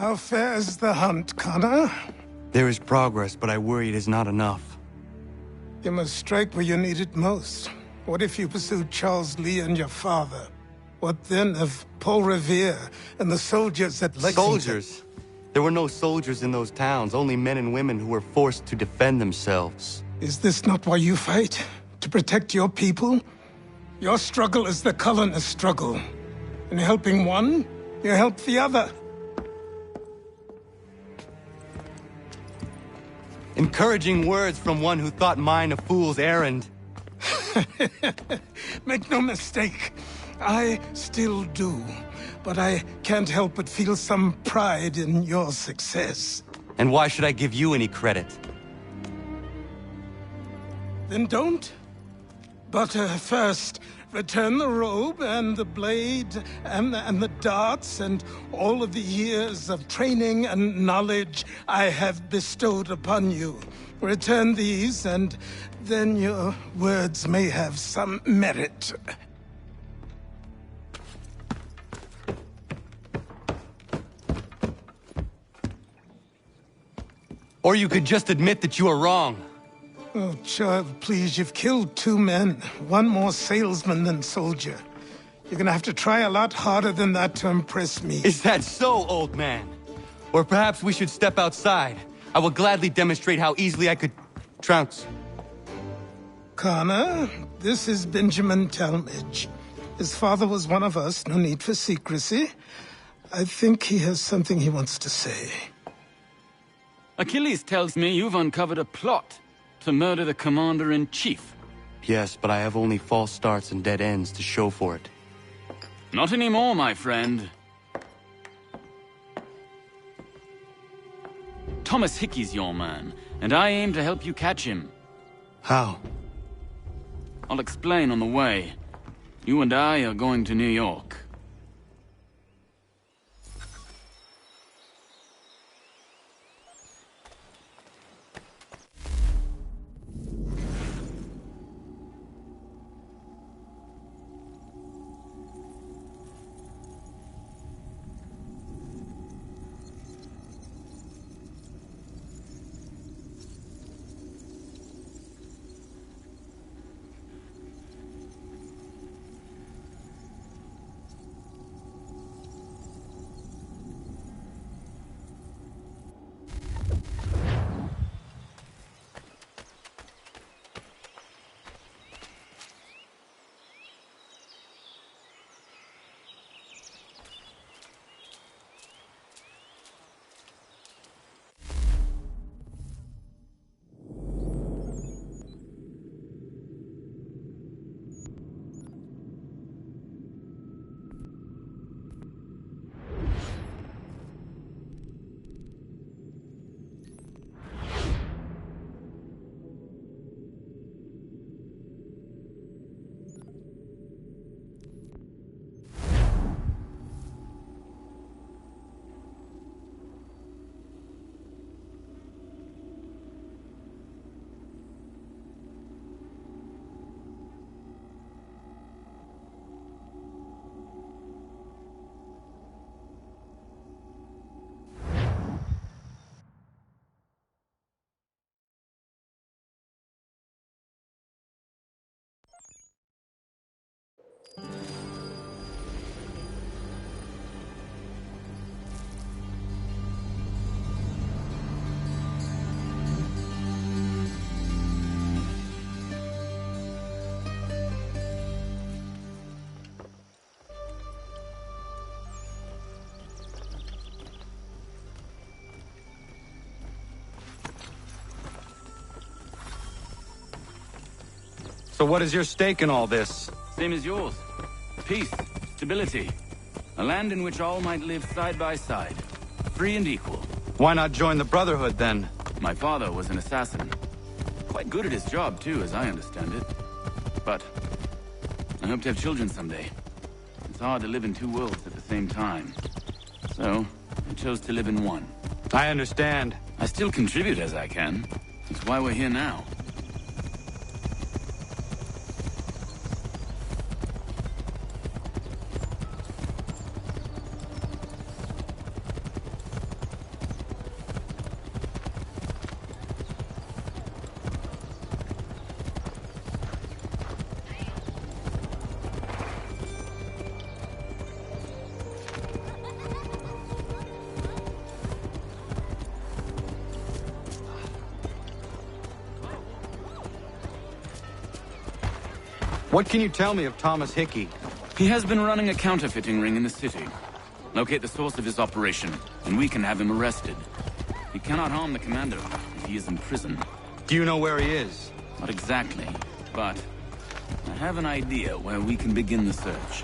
How fares the hunt, Connor? There is progress, but I worry it is not enough. You must strike where you need it most. What if you pursued Charles Lee and your father? What then of Paul Revere and the soldiers at Lexington? Soldiers? There were no soldiers in those towns, only men and women who were forced to defend themselves. Is this not why you fight? To protect your people? Your struggle is the colonist struggle. In helping one, you help the other. Encouraging words from one who thought mine a fool's errand. Make no mistake, I still do. But I can't help but feel some pride in your success. And why should I give you any credit? Then don't. But first, return the robe and the blade and the darts and all of the years of training and knowledge I have bestowed upon you. Return these, and then your words may have some merit. Or you could just admit that you are wrong. Oh, child, please, you've killed 2 men. One more salesman than soldier. You're gonna have to try a lot harder than that to impress me. Is that so, old man? Or perhaps we should step outside. I will gladly demonstrate how easily I could trounce. Connor, this is Benjamin Talmadge. His father was one of us, no need for secrecy. I think he has something he wants to say. Achilles tells me you've uncovered a plot to murder the Commander-in-Chief. Yes, but I have only false starts and dead ends to show for it. Not anymore, my friend. Thomas Hickey's your man, and I aim to help you catch him. How? I'll explain on the way. You and I are going to New York. So what is your stake in all this? Same as yours. Peace, stability. A land in which all might live side by side. Free and equal. Why not join the Brotherhood, then? My father was an assassin. Quite good at his job, too, as I understand it. But I hope to have children someday. It's hard to live in 2 worlds at the same time. So, I chose to live in one. I understand. I still contribute as I can. That's why we're here now. What can you tell me of Thomas Hickey? He has been running a counterfeiting ring in the city. Locate the source of his operation, and we can have him arrested. He cannot harm the commander if he is in prison. Do you know where he is? Not exactly, but I have an idea where we can begin the search.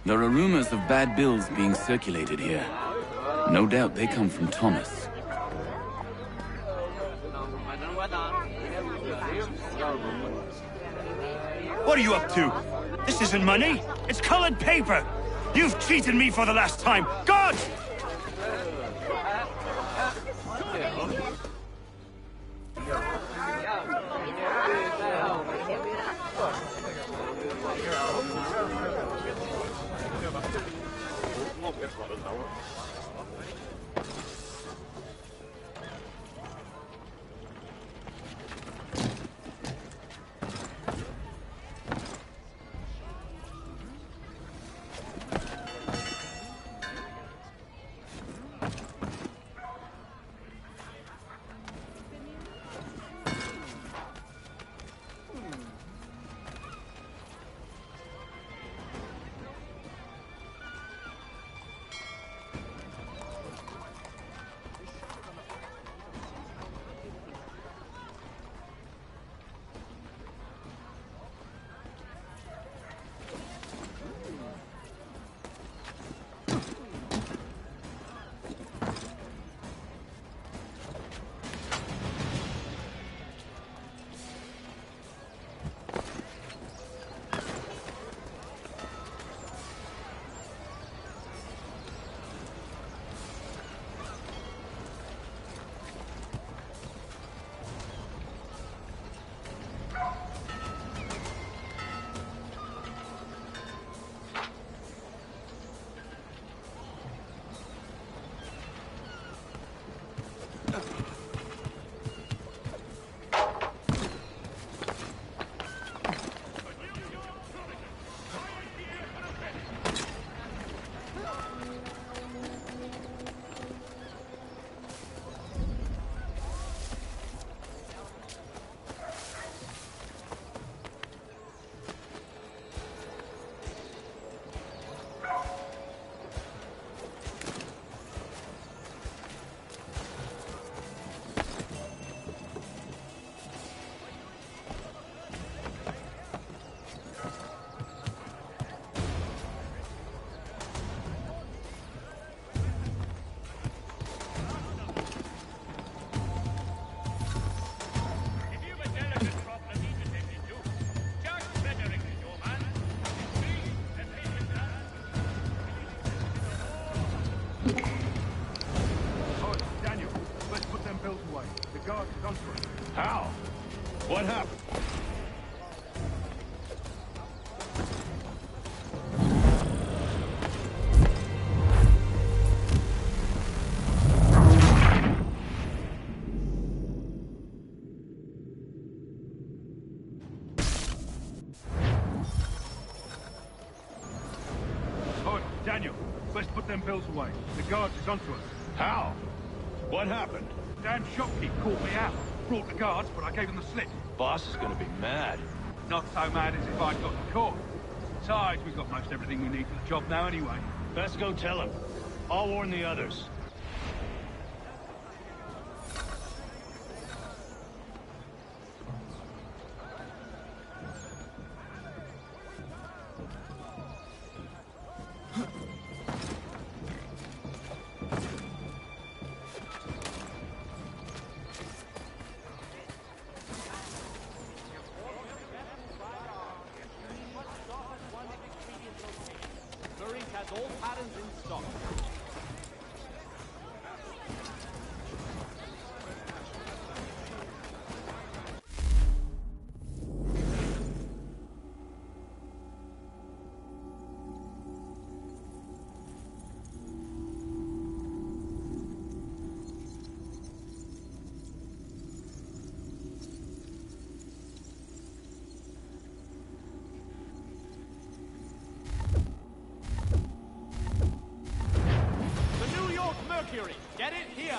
There are rumors of bad bills being circulated here. No doubt they come from Thomas. What are you up to? This isn't money. It's colored paper. You've cheated me for the last time. God! Daniel, let's put them bills away. The guards is onto us. How? What happened? Damn shopkeep called me out. Brought the guards, but I gave them the slip. Boss is gonna be mad. Not so mad as if I'd got caught. Besides, we've got most everything we need for the job now anyway. Best go tell him. I'll warn the others. Has all patterns in stock. Get it here!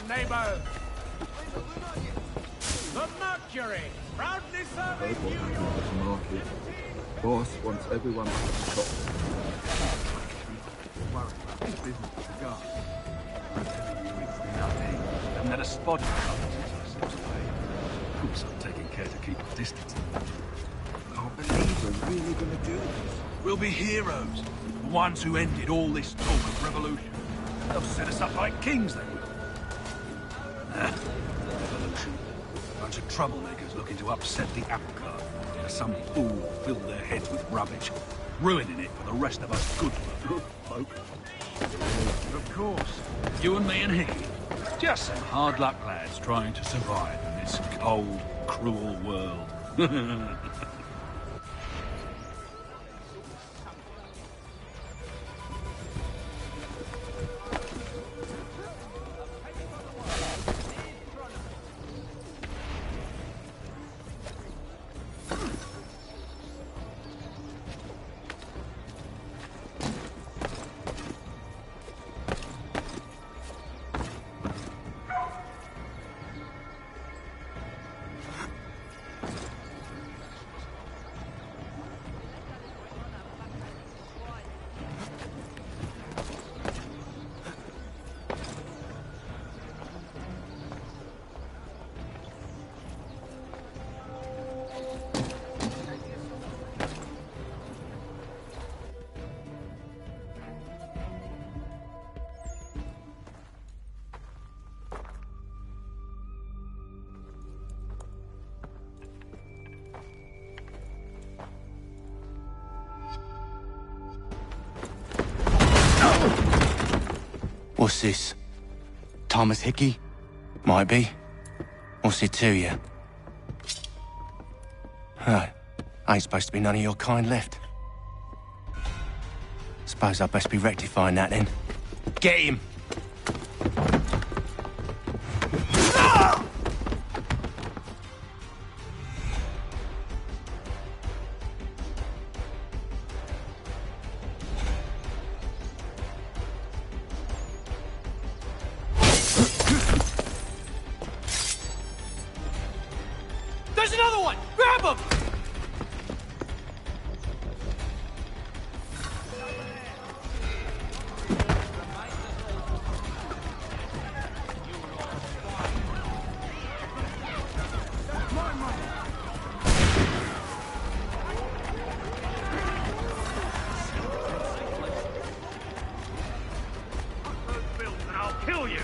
Neighbors. The Mercury, proudly serving New York. Market. Boss wants everyone back to shop. Worry about this business with the guard. I'm telling you, it's nothing. Haven't had a spot in the away. Of course, I'm taking care to keep a distance. I can't believe we're really going to do this. We'll be heroes. The ones who ended all this talk of revolution. They'll set us up like kings, they will. Revolution. A bunch of troublemakers looking to upset the apple cart. As some fool filled their heads with rubbish, ruining it for the rest of us good folk. Of course, you and me and Hickey. Just some hard luck lads trying to survive in this cold, cruel world. What's this? Thomas Hickey? Might be. What's it to you? Ain't supposed to be none of your kind left. Suppose I'd best be rectifying that then. Get him! There's another one! Grab him! I'll kill you!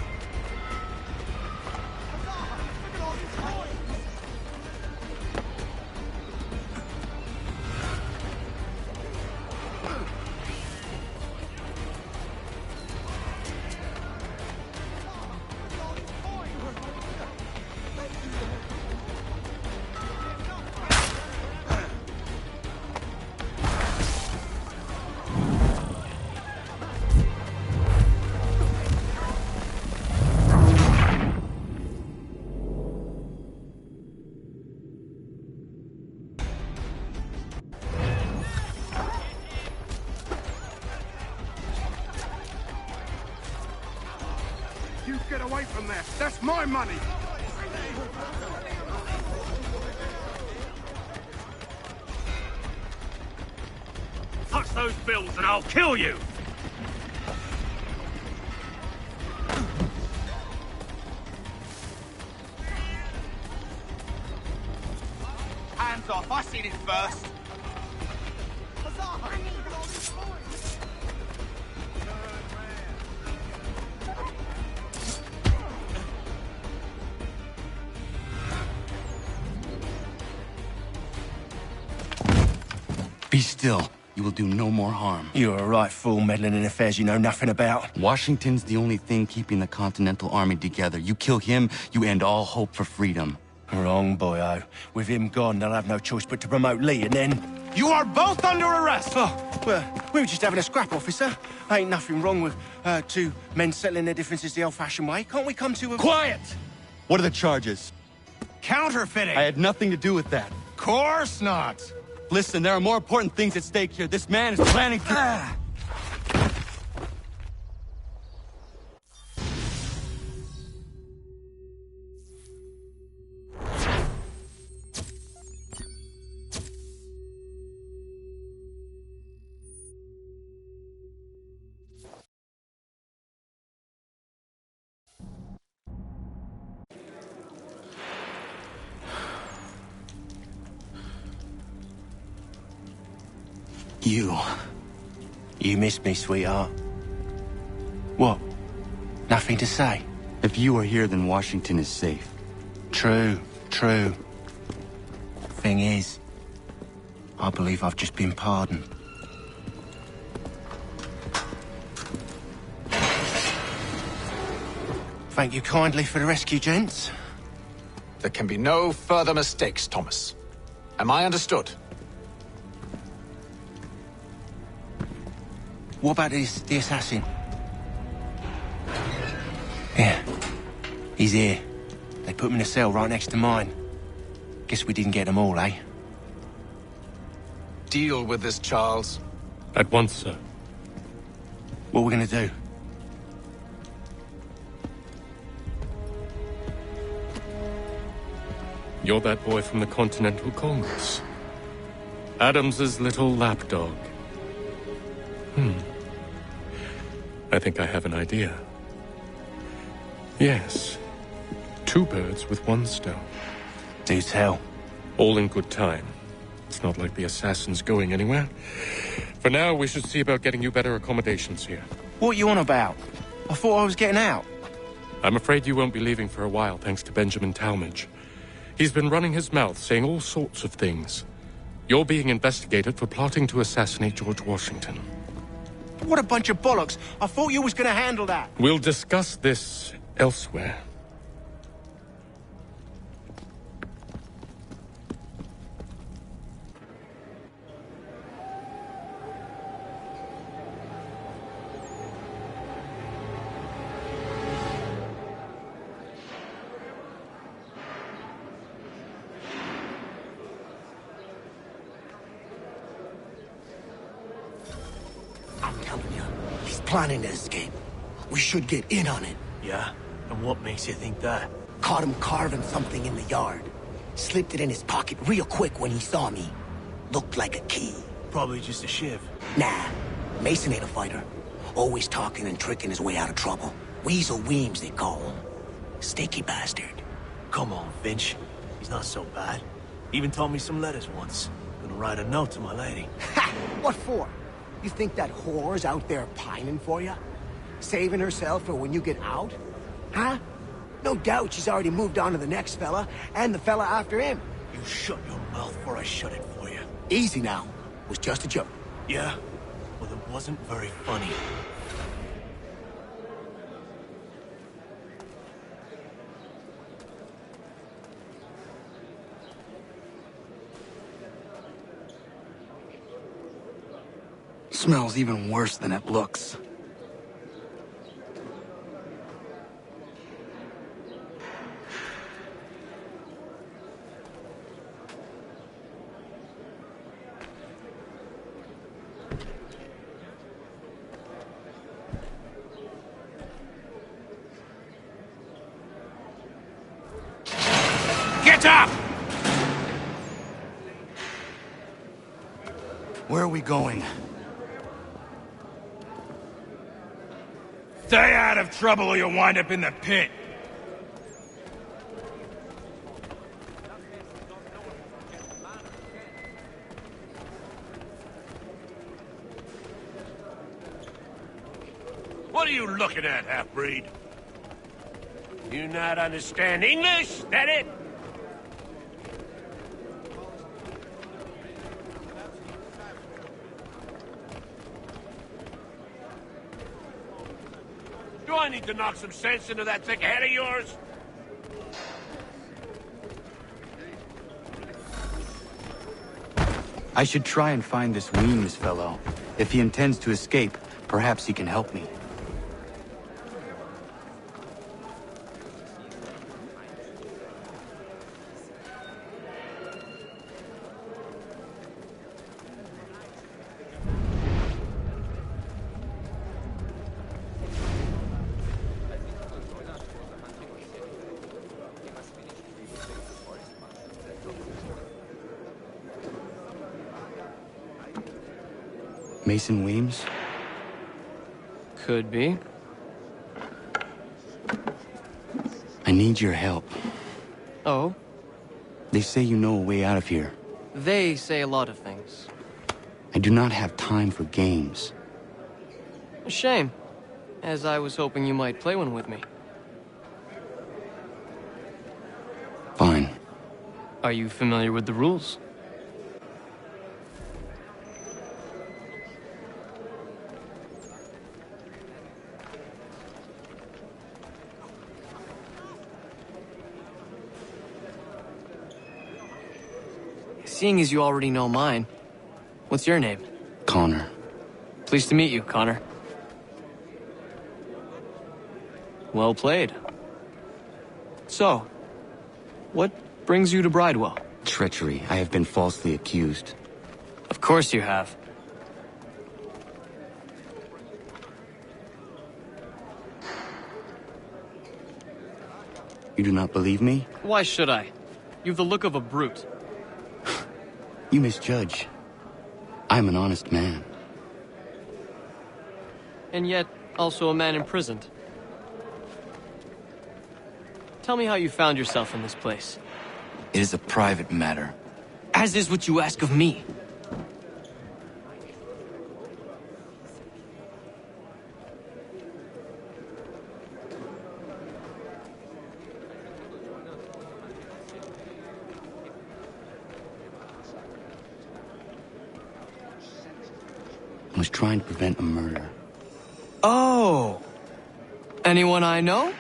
You get away from there! That's my money! Touch those bills and I'll kill you! Hands off, I seen it first. Be still. You will do no more harm. You're a right fool meddling in affairs you know nothing about. Washington's the only thing keeping the Continental Army together. You kill him, you end all hope for freedom. Wrong, boyo. With him gone, they'll have no choice but to promote Lee, and then... You are both under arrest! Oh, well, we were just having a scrap, officer. Ain't nothing wrong with two men settling their differences the old-fashioned way. Can't we come to a... Quiet! What are the charges? Counterfeiting! I had nothing to do with that. Course not! Listen, there are more important things at stake here. This man is planning to... You missed me, sweetheart. What? Nothing to say? If you are here, then Washington is safe. True. Thing is, I believe I've just been pardoned. Thank you kindly for the rescue, gents. There can be no further mistakes, Thomas. Am I understood? What about the assassin? Yeah, he's here. They put him in a cell right next to mine. Guess we didn't get them all, eh? Deal with this, Charles. At once, sir. What are we gonna do? You're that boy from the Continental Congress. Adams's little lapdog. I think I have an idea. Yes. 2 birds with 1 stone. Do tell. All in good time. It's not like the assassin's going anywhere. For now, we should see about getting you better accommodations here. What are you on about? I thought I was getting out. I'm afraid you won't be leaving for a while, thanks to Benjamin Talmadge. He's been running his mouth, saying all sorts of things. You're being investigated for plotting to assassinate George Washington. What a bunch of bollocks. I thought you was going to handle that. We'll discuss this elsewhere. planning to escape. We should get in on it. Yeah? And what makes you think that? Caught him carving something in the yard. Slipped it in his pocket real quick when he saw me. Looked like a key. Probably just a shiv. Nah, Mason ain't a fighter. Always talking and tricking his way out of trouble. Weasel Weems, they call him. Sticky bastard. Come on, Finch. He's not so bad. Even taught me some letters once. Gonna write a note to my lady. Ha! What for? You think that whore's out there pining for you? Saving herself for when you get out? Huh? No doubt she's already moved on to the next fella, and the fella after him. You shut your mouth before I shut it for you. Easy now. Was just a joke. Yeah? Well, it wasn't very funny. Smells even worse than it looks. Get up! Where are we going? Stay out of trouble or you'll wind up in the pit. What are you looking at, half-breed? You not understand English? That it? Do I need to knock some sense into that thick head of yours? I should try and find this Weems fellow. If he intends to escape, perhaps he can help me. Mason Weems? Could be. I need your help. Oh? They say you know a way out of here. They say a lot of things. I do not have time for games. A shame, as I was hoping you might play one with me. Fine. Are you familiar with the rules? Seeing as you already know mine, what's your name? Connor. Pleased to meet you, Connor. Well played. So, what brings you to Bridewell? Treachery. I have been falsely accused. Of course you have. You do not believe me? Why should I? You've the look of a brute. You misjudge. I'm an honest man. And yet, also a man imprisoned. Tell me how you found yourself in this place. It is a private matter. As is what you ask of me. I was trying to prevent a murder. Oh! Anyone I know?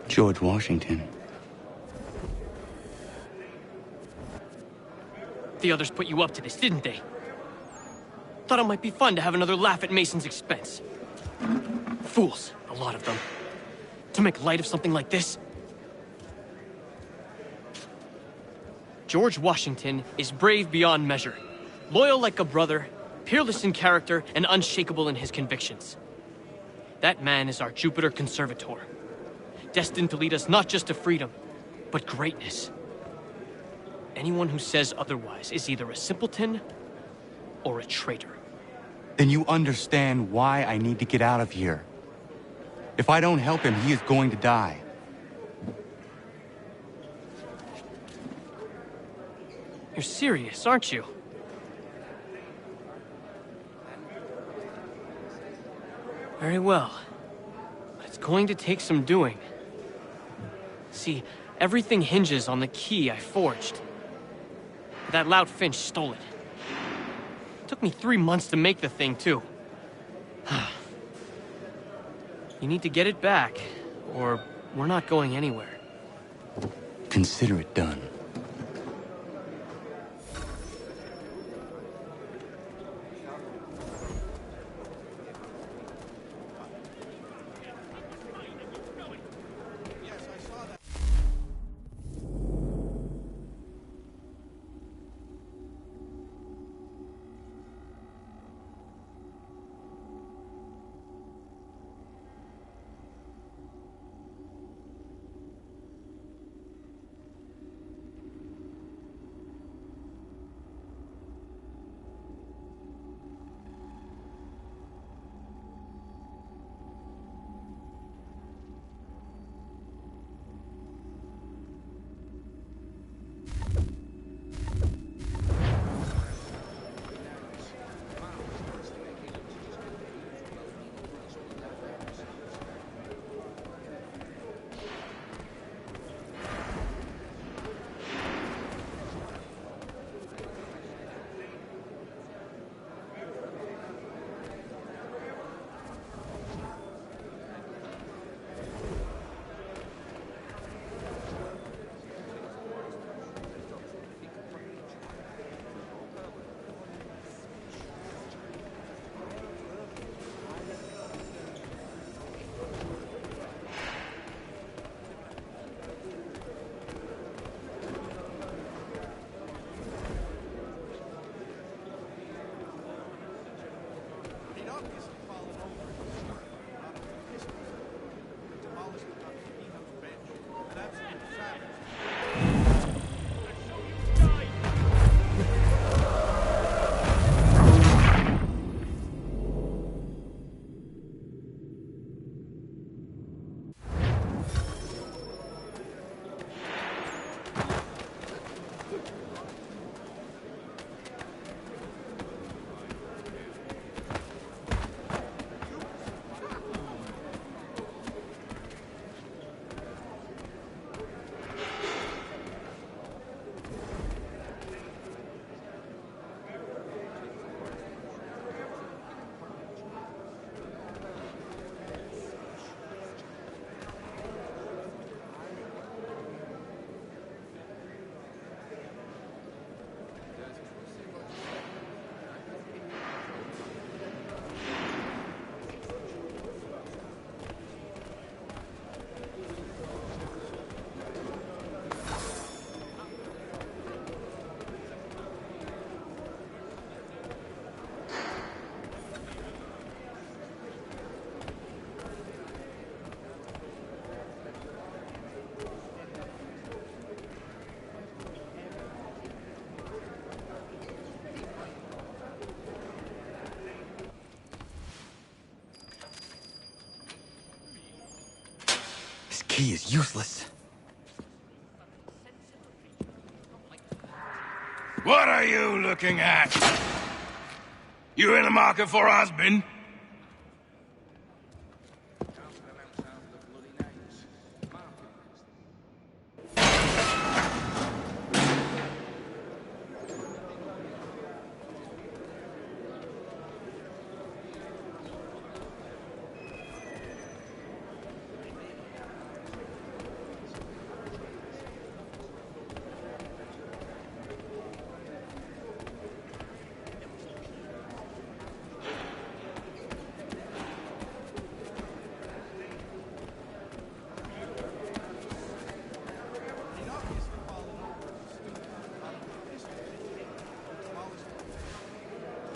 George Washington. The others put you up to this, didn't they? Thought it might be fun to have another laugh at Mason's expense. Fools, a lot of them. To make light of something like this. George Washington is brave beyond measure. Loyal like a brother, Peerless in character and unshakable in his convictions. That man is our Jupiter Conservator, destined to lead us not just to freedom, but greatness. Anyone who says otherwise is either a simpleton or a traitor. Then you understand why I need to get out of here. If I don't help him, he is going to die. You're serious, aren't you? Very well. But it's going to take some doing. See, everything hinges on the key I forged. That loud Finch stole it. Took me 3 months to make the thing, too. You need to get it back, or we're not going anywhere. Consider it done. He is useless. What are you looking at? You in the market for a husband?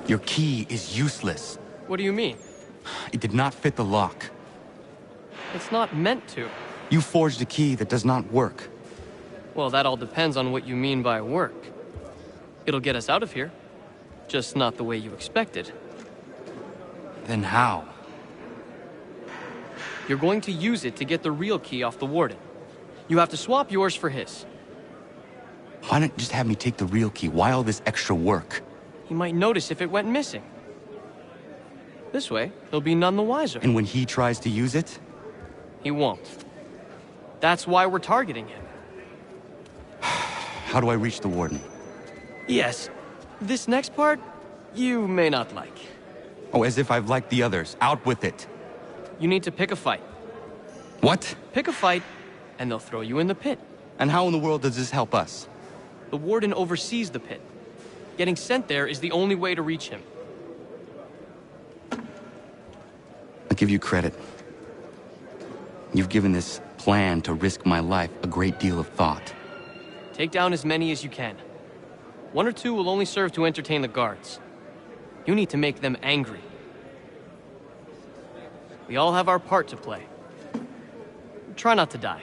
Your key is useless. What do you mean? It did not fit the lock. It's not meant to. You forged a key that does not work. Well, that all depends on what you mean by work. It'll get us out of here. Just not the way you expected. Then how? You're going to use it to get the real key off the warden. You have to swap yours for his. Why not just have me take the real key? Why all this extra work? He might notice if it went missing. This way, he'll be none the wiser. And when he tries to use it? He won't. That's why we're targeting him. How do I reach the warden? Yes. This next part, you may not like. Oh, as if I've liked the others. Out with it. You need to pick a fight. What? Pick a fight, and they'll throw you in the pit. And how in the world does this help us? The warden oversees the pit. Getting sent there is the only way to reach him. I'll give you credit. You've given this plan to risk my life a great deal of thought. Take down as many as you can. 1 or 2 will only serve to entertain the guards. You need to make them angry. We all have our part to play. Try not to die.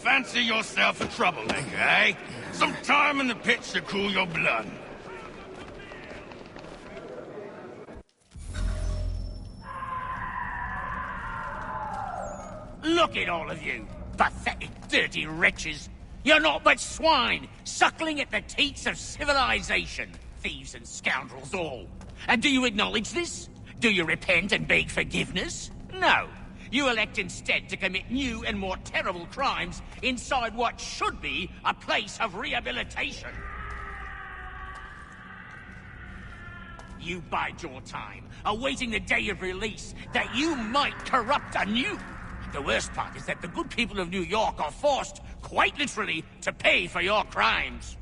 Fancy yourself a troublemaker, eh? Some time in the pits to cool your blood. Look at all of you, pathetic, dirty wretches. You're not but swine, suckling at the teats of civilization. Thieves and scoundrels all. And do you acknowledge this? Do you repent and beg forgiveness? No. You elect instead to commit new and more terrible crimes inside what should be a place of rehabilitation. You bide your time, awaiting the day of release, that you might corrupt anew. The worst part is that the good people of New York are forced, quite literally, to pay for your crimes.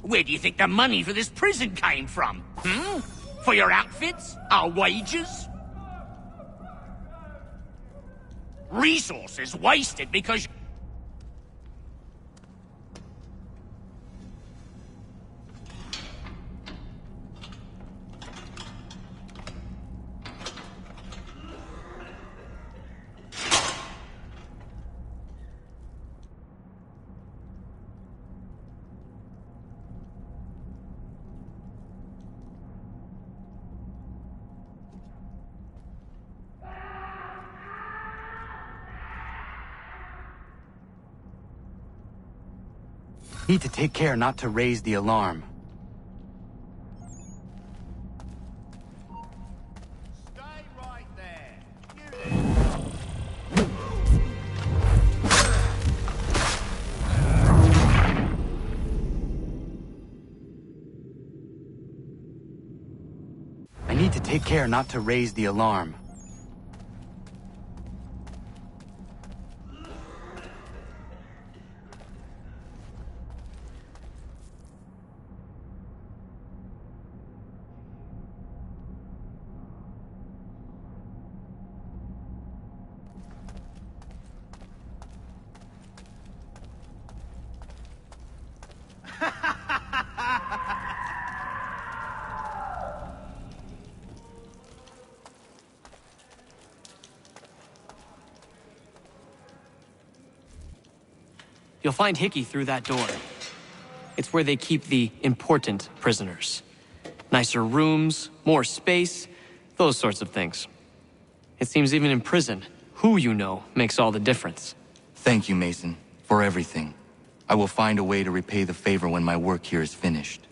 Where do you think the money for this prison came from? For your outfits? Our wages? Resources wasted because... Need to take care not to raise the alarm. Stay right there. I need to take care not to raise the alarm. You'll find Hickey through that door. It's where they keep the important prisoners. Nicer rooms, more space, those sorts of things. It seems even in prison, who you know makes all the difference. Thank you, Mason, for everything. I will find a way to repay the favor when my work here is finished.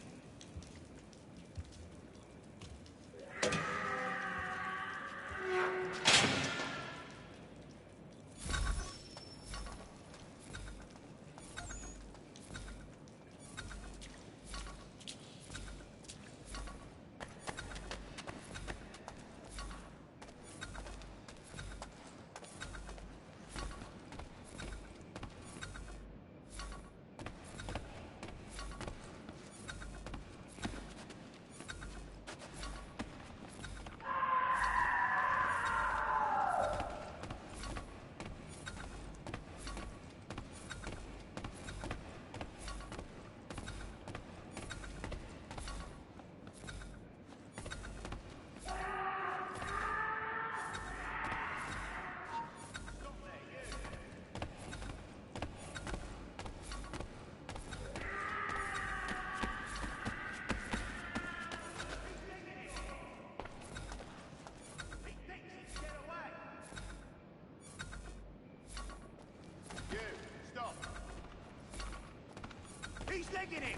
He's taking it!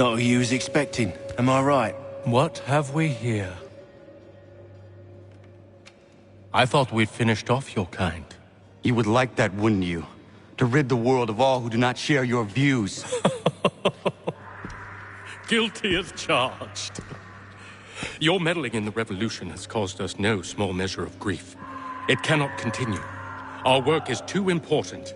Not who you was expecting, am I right? What have we here? I thought we'd finished off your kind. You would like that, wouldn't you? To rid the world of all who do not share your views. Guilty as charged. Your meddling in the revolution has caused us no small measure of grief. It cannot continue. Our work is too important.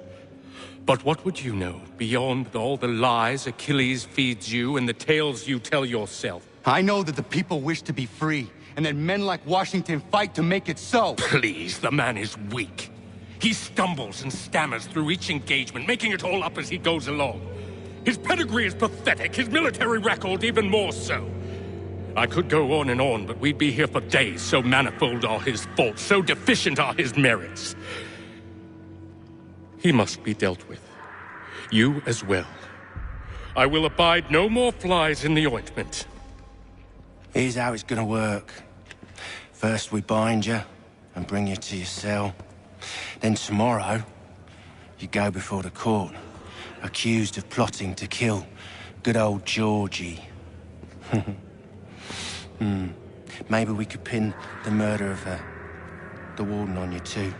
But what would you know beyond all the lies Achilles feeds you and the tales you tell yourself? I know that the people wish to be free, and that men like Washington fight to make it so. Please, the man is weak. He stumbles and stammers through each engagement, making it all up as he goes along. His pedigree is pathetic, his military record even more so. I could go on, but we'd be here for days, so manifold are his faults, so deficient are his merits. He must be dealt with. You as well. I will abide no more flies in the ointment. Here's how it's gonna work. First we bind you and bring you to your cell. Then tomorrow, you go before the court, accused of plotting to kill good old Georgie. Maybe we could pin the murder of the warden on you too.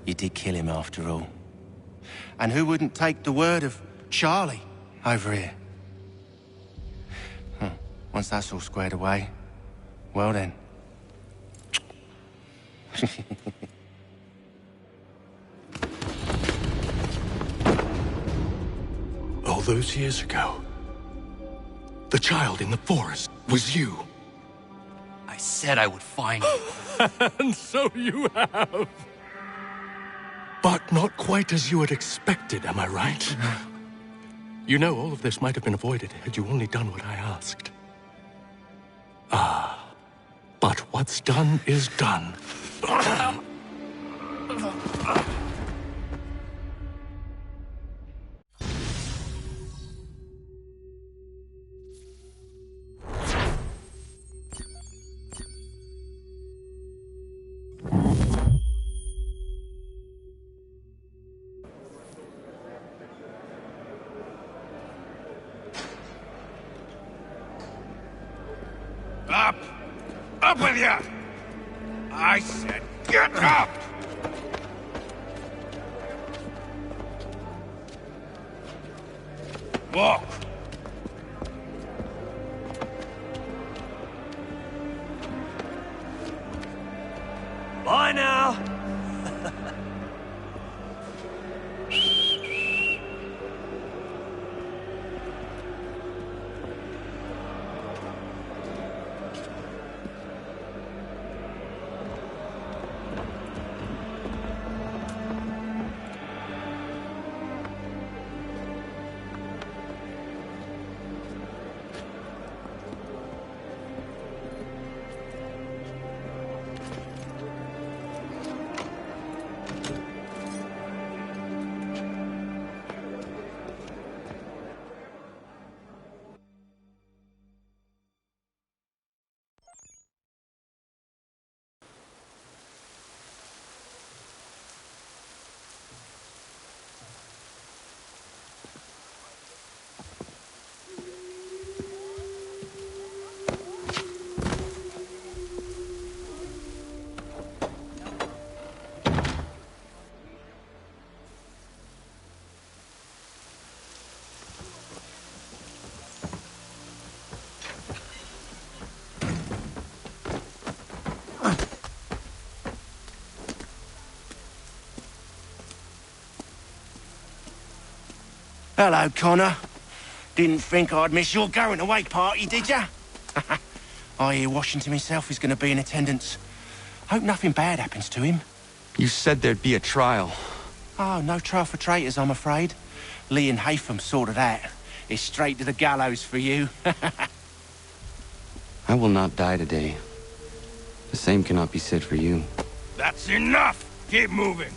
You did kill him after all. And who wouldn't take the word of Charlie over here? Once that's all squared away, well then. All those years ago, the child in the forest was you. I said I would find you. And so you have. But not quite as you had expected, am I right? You know, all of this might have been avoided had you only done what I asked. But what's done is done. Up! Up with you! I said get up! Walk! Bye now! Hello, Connor. Didn't think I'd miss your going away party, did ya? I hear Washington himself is going to be in attendance. Hope nothing bad happens to him. You said there'd be a trial. Oh, no trial for traitors, I'm afraid. Lee and Haytham sorted that. It's straight to the gallows for you. I will not die today. The same cannot be said for you. That's enough! Keep moving!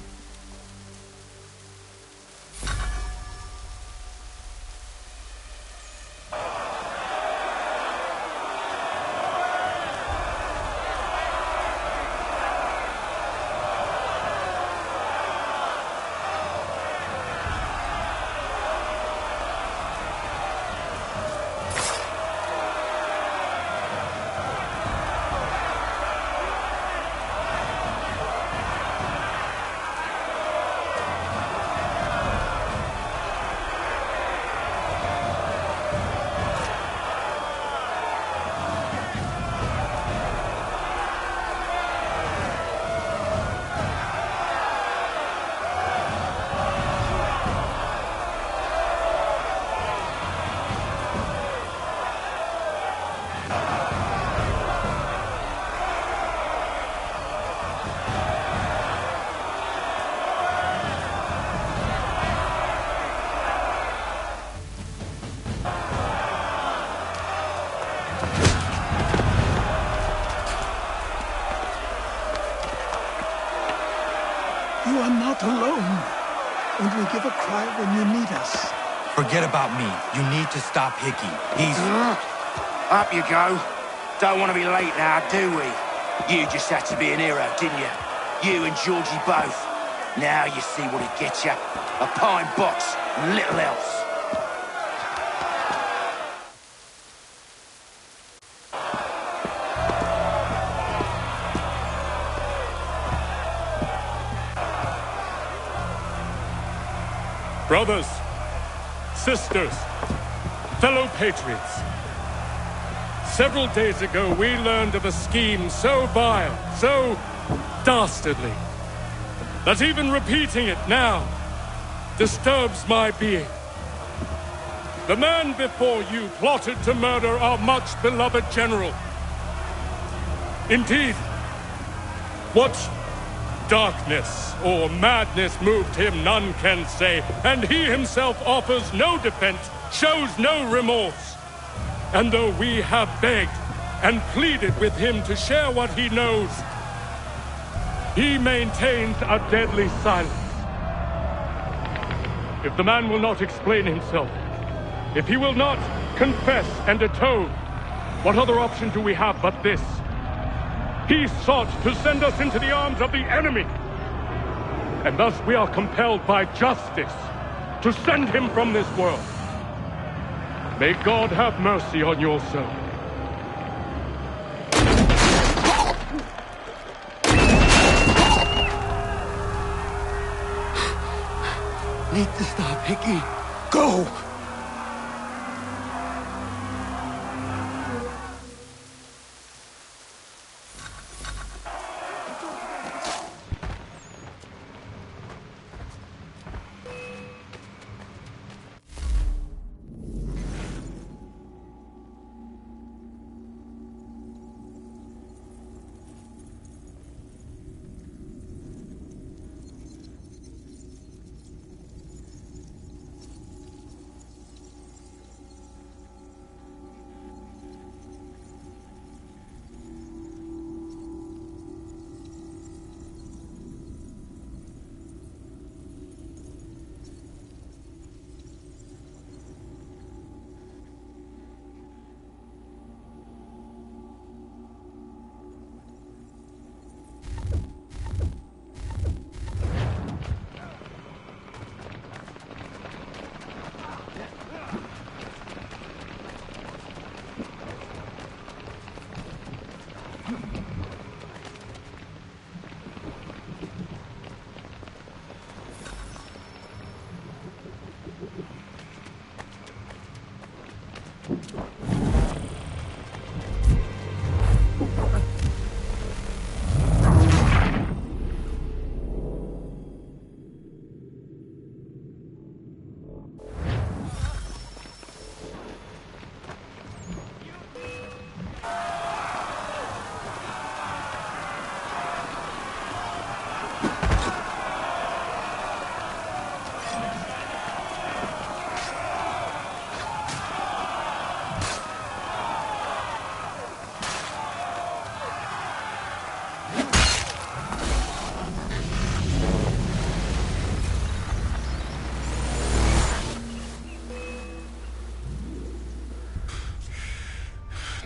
not alone. Only give a cry when you need us. Forget about me. You need to stop Hickey. He's... Up you go. Don't want to be late now, do we? You just had to be an hero, didn't you? You and Georgie both. Now you see what it gets you. A pine box and little else. Brothers, sisters, fellow patriots. Several days ago, we learned of a scheme so vile, so dastardly, that even repeating it now disturbs my being. The man before you plotted to murder our much-beloved general. Indeed, what darkness or madness moved him, none can say, and he himself offers no defense, shows no remorse. And though we have begged and pleaded with him to share what he knows, he maintains a deadly silence. If the man will not explain himself, if he will not confess and atone, what other option do we have but this? He sought to send us into the arms of the enemy. And thus we are compelled by justice to send him from this world. May God have mercy on your soul. Need to stop Hickey. Go!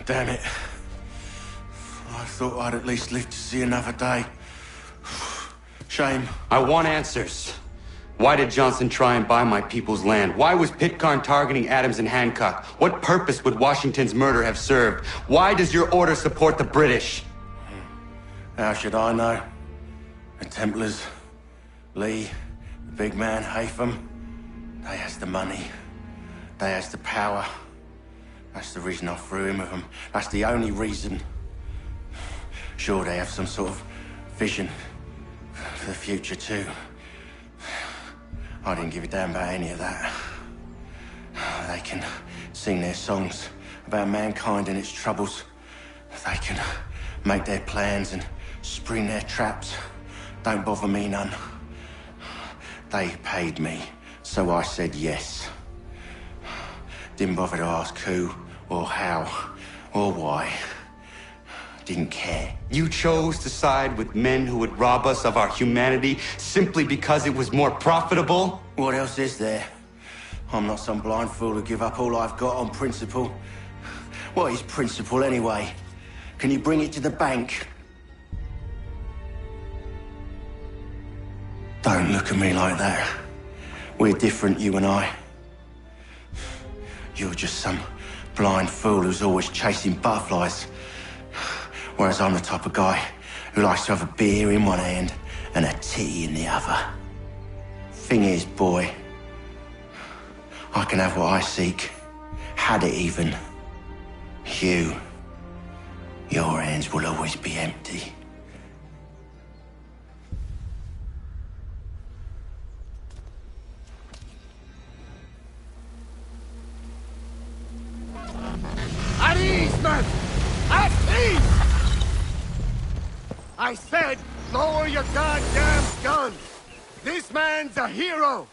Damn it. I thought I'd at least live to see another day. Shame. I want answers. Why did Johnson try and buy my people's land? Why was Pitcairn targeting Adams and Hancock? What purpose would Washington's murder have served? Why does your order support the British? How should I know? The Templars, Lee, the big man, Haytham, they has the money. They has the power. That's the reason I threw in with them. That's the only reason. Sure, they have some sort of vision for the future too. I didn't give a damn about any of that. They can sing their songs about mankind and its troubles. They can make their plans and spring their traps. Don't bother me none. They paid me, so I said yes. Didn't bother to ask who, or how, or why. didn't care. You chose to side with men who would rob us of our humanity simply because it was more profitable? What else is there? I'm not some blind fool who give up all I've got on principle. What is principle anyway? Can you bring it to the bank? Don't look at me like that. We're different, you and I. You're just some blind fool who's always chasing butterflies. Whereas I'm the type of guy who likes to have a beer in one hand and a titty in the other. Thing is, boy, I can have what I seek. Had it even. Your hands will always be empty. At ease, men! At ease! I said, lower your goddamn guns! This man's a hero!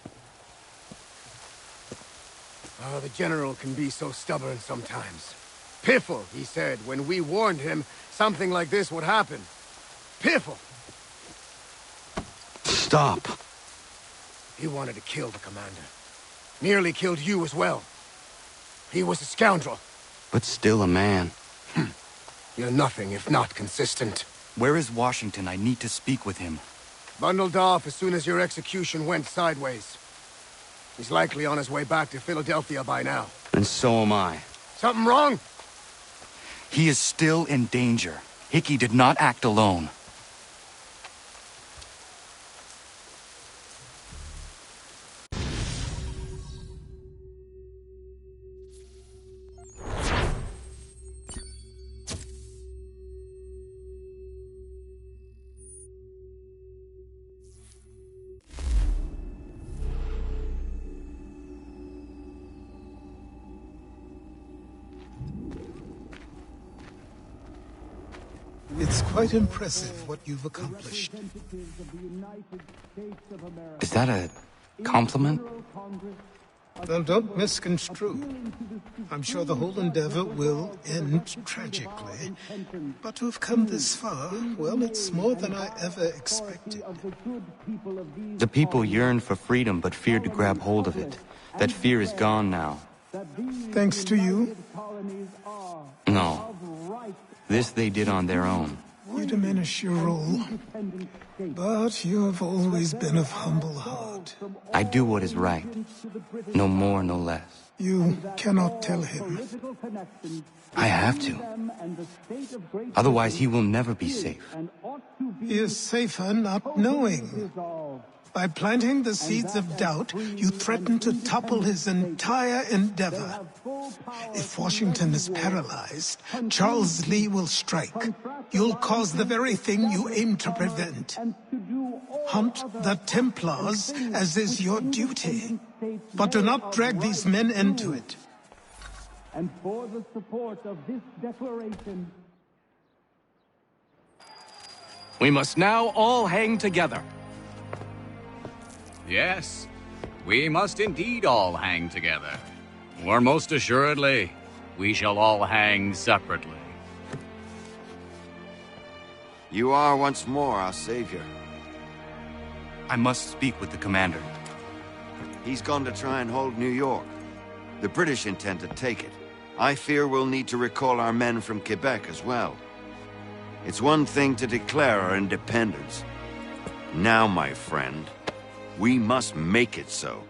Oh, the General can be so stubborn sometimes. Piffle, he said, when we warned him something like this would happen. Piffle! Stop. He wanted to kill the commander. Nearly killed you as well. He was a scoundrel. But still a man. You're nothing if not consistent. Where is Washington? I need to speak with him. Bundled off as soon as your execution went sideways. He's likely on his way back to Philadelphia by now. And so am I. Something wrong? He is still in danger. Hickey did not act alone. It's quite impressive what you've accomplished. Is that a compliment? Well, don't misconstrue. I'm sure the whole endeavor will end tragically. But to have come this far, well, it's more than I ever expected. The people yearned for freedom but feared to grab hold of it. That fear is gone now. Thanks to you? No. This they did on their own. You diminish your role, but you have always been of humble heart. I do what is right. No more, no less. You cannot tell him. I have to. Otherwise, he will never be safe. He is safer not knowing. By planting the seeds of doubt, you threaten to topple his entire endeavor. If Washington is paralyzed, Charles Lee will strike. You'll cause the very thing you aim to prevent. Hunt the Templars, as is your duty. But do not drag these men into it. And for the support of this declaration, We must now all hang together. Yes, we must indeed all hang together. Or most assuredly, we shall all hang separately. You are once more our savior. I must speak with the commander. He's gone to try and hold New York. The British intend to take it. I fear we'll need to recall our men from Quebec as well. It's one thing to declare our independence. Now, my friend, we must make it so.